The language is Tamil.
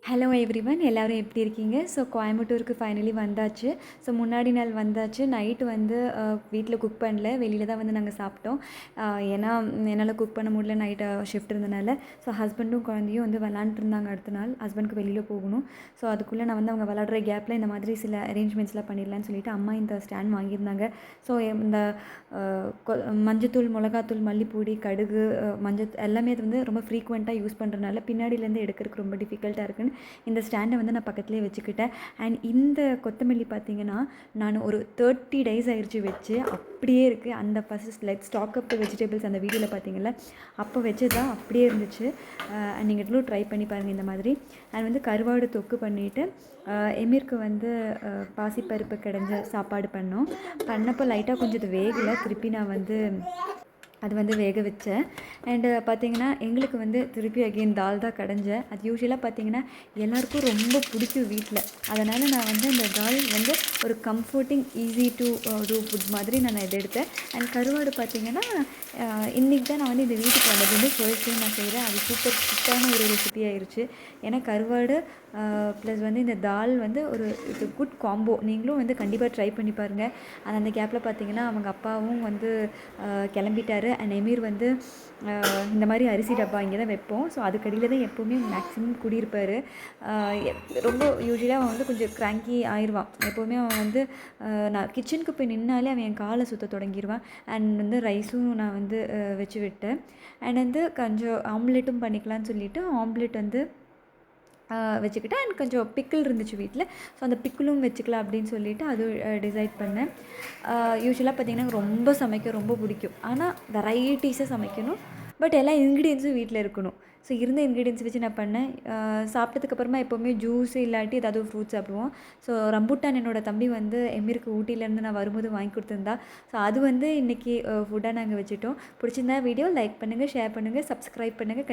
ஹலோ எவ்ரிவன், எல்லோரும் எப்படி இருக்கீங்க? ஸோ கோயம்புத்தூருக்கு ஃபைனலி வந்தாச்சு. ஸோ முன்னாடி நாள் வந்தாச்சு. நைட்டு வந்து வீட்டில் குக் பண்ணல, வெளியில் தான் வந்து நாங்கள் சாப்பிட்டோம். ஏன்னா என்னால் குக் பண்ண முடியல, நைட்டு ஷிஃப்ட் இருந்தனால. ஸோ ஹஸ்பண்டும் குழந்தையும் வந்து விளாண்டுருந்தாங்க. அடுத்த நாள் ஹஸ்பண்டுக்கு வெளியில் போகணும். ஸோ அதுக்குள்ளே நான் வந்து அவங்க விளாட்ற கேப்பில் இந்த மாதிரி சில அரேஞ்ச்மெண்ட்ஸ்லாம் பண்ணிடலான்னு சொல்லிட்டு அம்மா இந்த ஸ்டாண்ட் வாங்கியிருந்தாங்க. ஸோ இந்த மஞ்சத்தூள், மிளகாத்தூள், மல்லிப்பொடி, கடுகு, மஞ்சள் எல்லாமே அது வந்து ரொம்ப ஃப்ரீக்வெண்ட்டாக யூஸ் பண்ணுறதுனால பின்னாடியிலேருந்து எடுக்கிறதுக்கு ரொம்ப டிஃபிகல்ட்டாக இருக்குன்னு இந்த ஸ்டாண்டை வந்து நான் பக்கத்துலேயே வச்சுக்கிட்டேன். அண்ட் இந்த கொத்தமல்லி பார்த்திங்கன்னா நான் ஒரு 30 days ஆயிடுச்சு வச்சு, அப்படியே இருக்குது. அந்த ஃபஸ்ட் ஸ்டாக் அப் வெஜிடபிள்ஸ் அந்த வீடியோவில் பார்த்தீங்கல்ல, அப்போ வச்சது தான் அப்படியே இருந்துச்சு. அண்ட் நீங்கள் எவ்வளோ ட்ரை பண்ணி பாருங்கள் இந்த மாதிரி. அண்ட் வந்து கருவாடு தொக்கு பண்ணிவிட்டு எமீருக்கு வந்து பாசிப்பருப்பு கடைஞ்ச சாப்பாடு பண்ணப்போ லைட்டாக கொஞ்சம் இது வேகலை. திருப்பி நான் வந்து அது வந்து வேக வச்சேன். அண்டு பார்த்திங்கன்னா எங்களுக்கு வந்து திருப்பி அகெயின் தால் தான் கடைஞ்சேன். அது யூஸ்வலாக பார்த்திங்கன்னா எல்லாேருக்கும் ரொம்ப பிடிக்கும் வீட்டில். அதனால் நான் வந்து அந்த தால் வந்து ஒரு comforting easy to do food மாதிரி நான் இதை எடுத்தேன். அண்ட் கருவாடு பார்த்திங்கன்னா இன்றைக்கி தான் நான் வந்து இந்த வீட்டுக்கு வந்தது வந்து ஃபர்ஸ்ட் டைம் நான் செய்கிறேன். அது சூப்பரான ஒரு ரெசிபி ஆயிடுச்சு. ஏன்னா கருவாடு ப்ளஸ் வந்து இந்த தால் வந்து ஒரு இது குட் காம்போ. நீங்களும் வந்து கண்டிப்பாக ட்ரை பண்ணி பாருங்கள். அந்த கேப்பில் பார்த்திங்கன்னா அவங்க அப்பாவும் வந்து கிளம்பிட்டார். அண்ட் எமீர் வந்து இந்த மாதிரி அரிசி டப்பா இங்கே தான் வைப்போம். ஸோ அதுக்கடியில் தான் எப்போவுமே மேக்ஸிமம் குடியிருப்பார். ரொம்ப யூஸ்வலாக அவன் வந்து கொஞ்சம் க்ராங்கி ஆயிடுவான். எப்போவுமே அவன் வந்து நான் கிச்சனுக்கு போய் நின்னாலே அவன் என் காலை சுற்ற தொடங்கிடுவான். அண்ட் வந்து ரைஸும் நான் வந்து வச்சு விட்டேன். அண்ட் வந்து கொஞ்சம் ஆம்லேட்டும் பண்ணிக்கலான்னு சொல்லிவிட்டு ஆம்லேட் வந்து வச்சுக்கிட்டேன். அண்ட் கொஞ்சம் பிக்கிள் இருந்துச்சு வீட்டில். ஸோ அந்த பிக்கிளும் வச்சுக்கலாம் அப்படின்னு சொல்லிவிட்டு அது டிசைட் பண்ணேன். யூஸ்வலாக பார்த்திங்கன்னா ரொம்ப சமைக்க ரொம்ப பிடிக்கும். ஆனால் வெரைட்டிஸாக சமைக்கணும். பட் எல்லா இன்க்ரீடியன்ஸும் வீட்டில் இருக்கணும். ஸோ இருந்த இன்க்ரீடியன்ஸ் வச்சு நான் பண்ணேன். சாப்பிட்டதுக்கப்புறமா எப்போவுமே ஜூஸ் இல்லாட்டி ஏதாவது ஃப்ரூட்ஸ் சாப்பிடுவோம். ஸோ ரம்புட்டான் என்னோடய தம்பி வந்து எமீருக்கு ஊட்டியிலேருந்து நான் வரும்போது வாங்கி கொடுத்துருந்தா. ஸோ அது வந்து இன்றைக்கி ஃபுட்டாக நாங்கள் வச்சுட்டோம். பிடிச்சிருந்தா வீடியோ லைக் பண்ணுங்கள், ஷேர் பண்ணுங்கள், சப்ஸ்கிரைப் பண்ணுங்கள்.